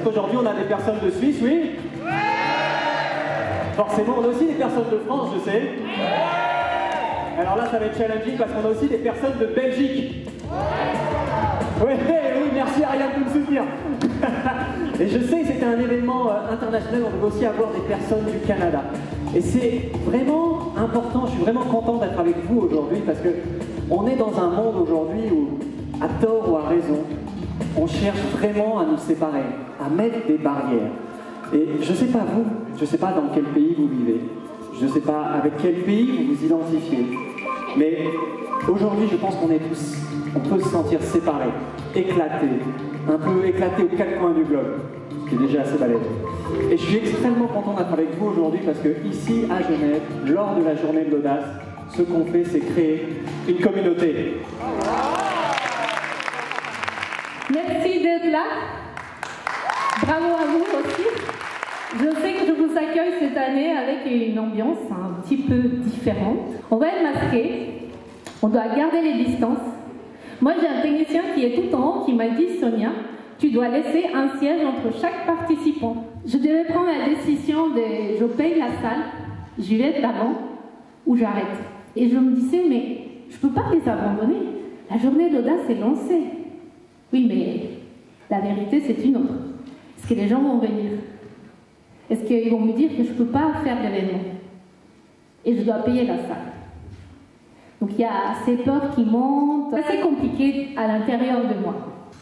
qu'aujourd'hui on a des personnes de Suisse, oui? Forcément, on a aussi des personnes de France, je sais. Alors là, ça va être challenging parce qu'on a aussi des personnes de Belgique. Oui, merci Ariane de me soutenir. Et je sais que c'était un événement international, on devait aussi avoir des personnes du Canada. Et c'est vraiment important, je suis vraiment content d'être avec vous aujourd'hui parce que on est dans un monde aujourd'hui où, à tort ou à raison, on cherche vraiment à nous séparer, à mettre des barrières. Et je ne sais pas vous, je ne sais pas dans quel pays vous vivez, je ne sais pas avec quel pays vous vous identifiez, mais aujourd'hui je pense qu'on est tous, on peut se sentir séparés, éclatés, un peu éclatés aux quatre coins du globe, ce qui est déjà assez balèze. Et je suis extrêmement content d'être avec vous aujourd'hui parce que ici à Genève, lors de la journée de l'audace, ce qu'on fait c'est créer une communauté. Merci d'être là. Bravo à vous aussi. Je sais que je vous accueille cette année avec une ambiance un petit peu différente. On va être masqués. On doit garder les distances. Moi, j'ai un technicien qui est tout en haut qui m'a dit, Sonia, tu dois laisser un siège entre chaque participant. Je devais prendre la décision de je paye la salle, j'y vais de l'avant ou j'arrête. Et je me disais, mais je ne peux pas les abandonner. La journée d'audace est lancée. Oui, mais la vérité, c'est une autre. Est-ce que les gens vont venir? Est-ce qu'ils vont me dire que je ne peux pas faire l'événement? Et je dois payer la salle. Donc il y a ces peurs qui montent. C'est assez compliqué à l'intérieur de moi.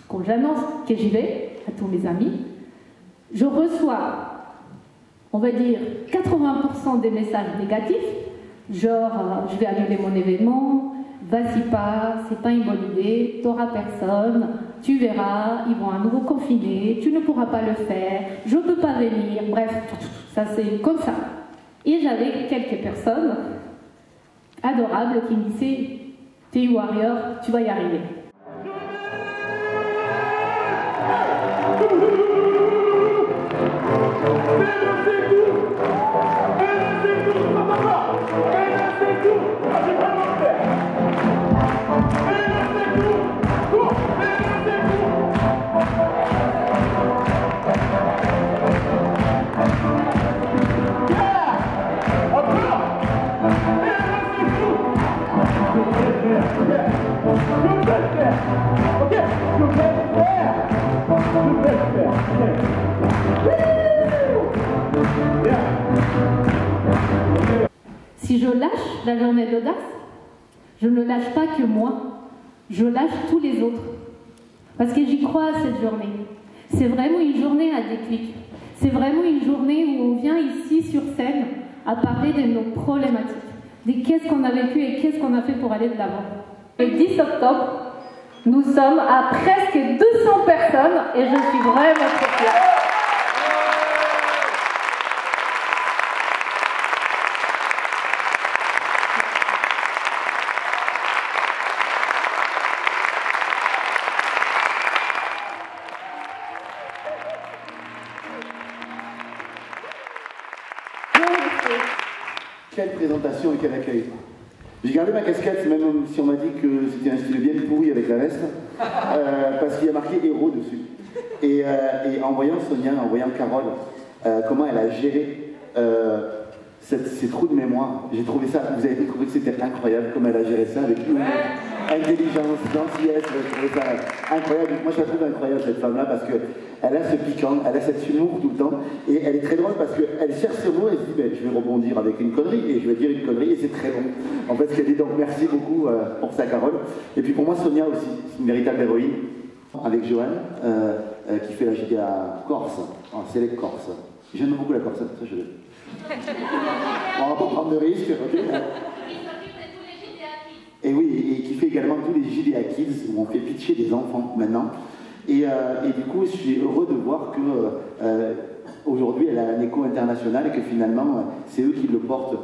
Quand j'annonce que j'y vais, à tous mes amis, je reçois, on va dire, 80% des messages négatifs, genre je vais annuler mon événement, vas-y pas, c'est pas une bonne idée, t'auras personne, tu verras, ils vont à nouveau confiner, tu ne pourras pas le faire, je peux pas venir, bref, ça c'est comme ça. Et j'avais quelques personnes adorables qui me disaient, t'es warrior, tu vas y arriver. Si je lâche la journée d'audace, je ne lâche pas que moi, je lâche tous les autres. Parce que j'y crois à cette journée. C'est vraiment une journée à déclic. C'est vraiment une journée où on vient ici sur scène à parler de nos problématiques, de qu'est-ce qu'on a vécu et qu'est-ce qu'on a fait pour aller de l'avant. Le 10 octobre, nous sommes à presque 200 personnes et je suis vraiment très fière. Quelle présentation et quel accueil. J'ai gardé ma casquette, même si on m'a dit que c'était un style bien pourri avec la veste, parce qu'il y a marqué héros dessus. Et en voyant Sonia, en voyant Carole, comment elle a géré ces trous de mémoire, j'ai trouvé ça, vous avez trouvé que c'était incroyable, comme elle a géré ça avec une intelligence, gentillesse, je trouvais ça incroyable. Moi je la trouve incroyable cette femme-là parce qu'elle a ce piquant, elle a cet humour tout le temps, et elle est très drôle parce qu'elle cherche ce mot et se dit ben, je vais rebondir avec une connerie, et je vais dire une connerie, et c'est très bon. En fait, ce qu'elle dit, donc merci beaucoup pour ça, Carole. Et puis pour moi, Sonia aussi, c'est une véritable héroïne, avec Joanne, qui fait la JDA Corse, c'est les Corses. J'aime beaucoup la Corse, ça je le... On va pas prendre de risques, ok? Et oui, et qui fait également tous les JDA Kids, où on fait pitcher des enfants maintenant. Et du coup, je suis heureux de voir que aujourd'hui, elle a un écho international et que finalement, c'est eux qui le portent,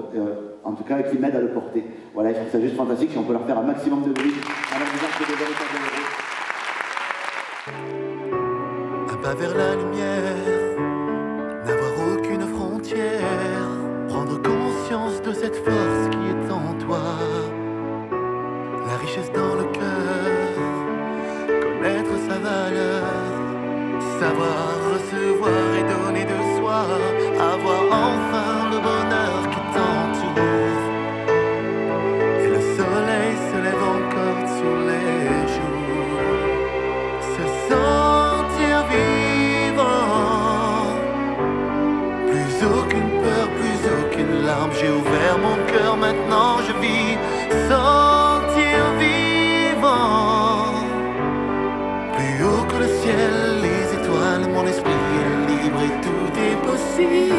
en tout cas, qui m'aident à le porter. Voilà, je trouve ça juste fantastique si on peut leur faire un maximum de bruit en leur disant que c'est des véritables héros. Un pas vers la lumière, n'avoir aucune frontière, prendre conscience de cette force qui est en toi, la richesse dans le cœur, connaître sa valeur, savoir recevoir Plus aucune peur, plus aucune larme. J'ai ouvert mon cœur, maintenant je vis. Sentir vivant. Plus haut que le ciel, les étoiles, mon esprit est libre et tout est possible.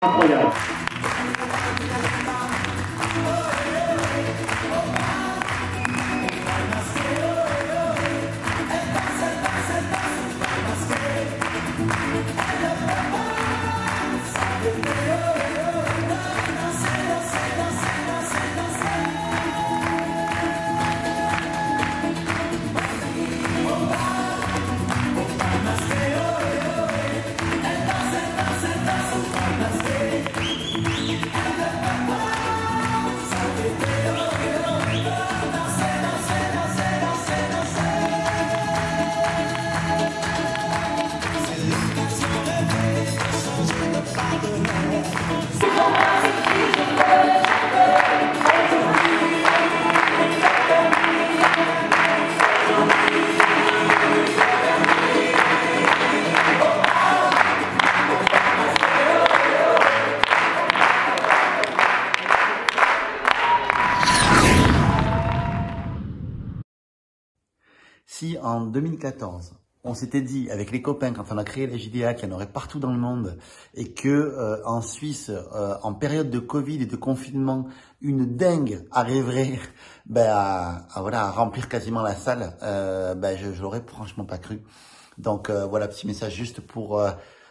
Incroyable. Si en 2014, on s'était dit avec les copains quand on a créé la JDA qu'il y en aurait partout dans le monde et que en Suisse, en période de Covid et de confinement, une dingue arriverait à remplir quasiment la salle, je l'aurais franchement pas cru. Donc voilà, petit message juste pour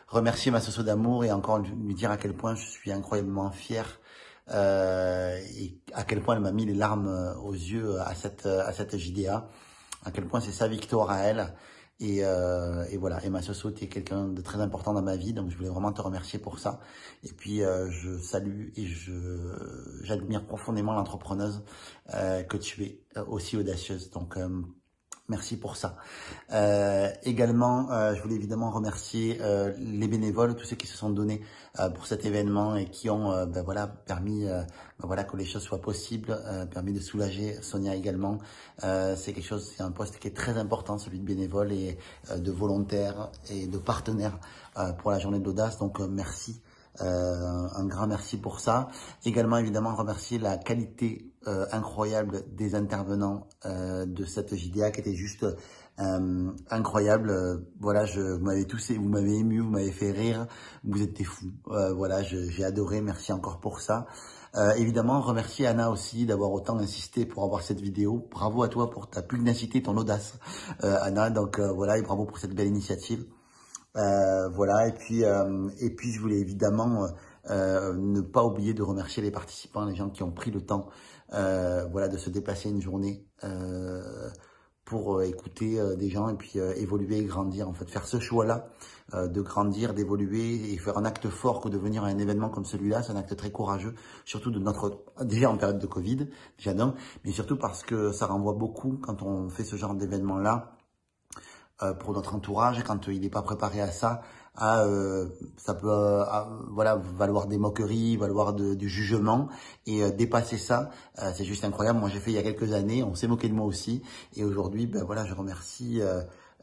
remercier ma socio d'amour et encore lui dire à quel point je suis incroyablement fier et à quel point elle m'a mis les larmes aux yeux à cette JDA. À quel point c'est sa victoire à elle. Et voilà, et ma socio, t'es quelqu'un de très important dans ma vie, donc je voulais vraiment te remercier pour ça. Et puis je salue et j'admire profondément l'entrepreneuse que tu es, aussi audacieuse. Donc merci pour ça. Également, je voulais évidemment remercier les bénévoles, tous ceux qui se sont donnés pour cet événement et qui ont permis que les choses soient possibles, permis de soulager Sonia également. C'est un poste qui est très important, celui de bénévole et de volontaire et de partenaire pour la journée de l'audace. Donc merci. Un grand merci pour ça. Également, évidemment, remercier la qualité incroyable des intervenants de cette JDA qui était juste incroyable. Voilà, vous m'avez ému, vous m'avez fait rire, vous êtes des fous. Voilà, j'ai adoré, merci encore pour ça. Évidemment, remercier Anna aussi d'avoir autant insisté pour avoir cette vidéo. Bravo à toi pour ta pugnacité, ton audace, Anna. Donc voilà, et bravo pour cette belle initiative. Voilà, et puis je voulais évidemment ne pas oublier de remercier les participants, les gens qui ont pris le temps de se déplacer une journée pour écouter des gens et puis évoluer et grandir, en fait, faire ce choix-là de grandir, d'évoluer et faire un acte fort que de venir à un événement comme celui-là. C'est un acte très courageux, surtout déjà en période de Covid, déjà non, mais surtout parce que ça renvoie beaucoup quand on fait ce genre d'événement-là pour notre entourage, quand il n'est pas préparé à ça, ça peut valoir des moqueries, valoir du jugement, et dépasser ça, c'est juste incroyable. Moi j'ai fait il y a quelques années, on s'est moqué de moi aussi, et aujourd'hui je remercie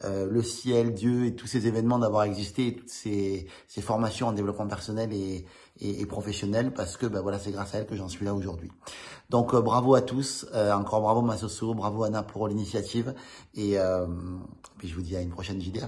le ciel, Dieu et tous ces événements d'avoir existé, et toutes ces formations en développement personnel et professionnel, parce que c'est grâce à elle que j'en suis là aujourd'hui. Donc bravo à tous, encore bravo ma socio, bravo Anna pour l'initiative, et puis je vous dis à une prochaine JDA.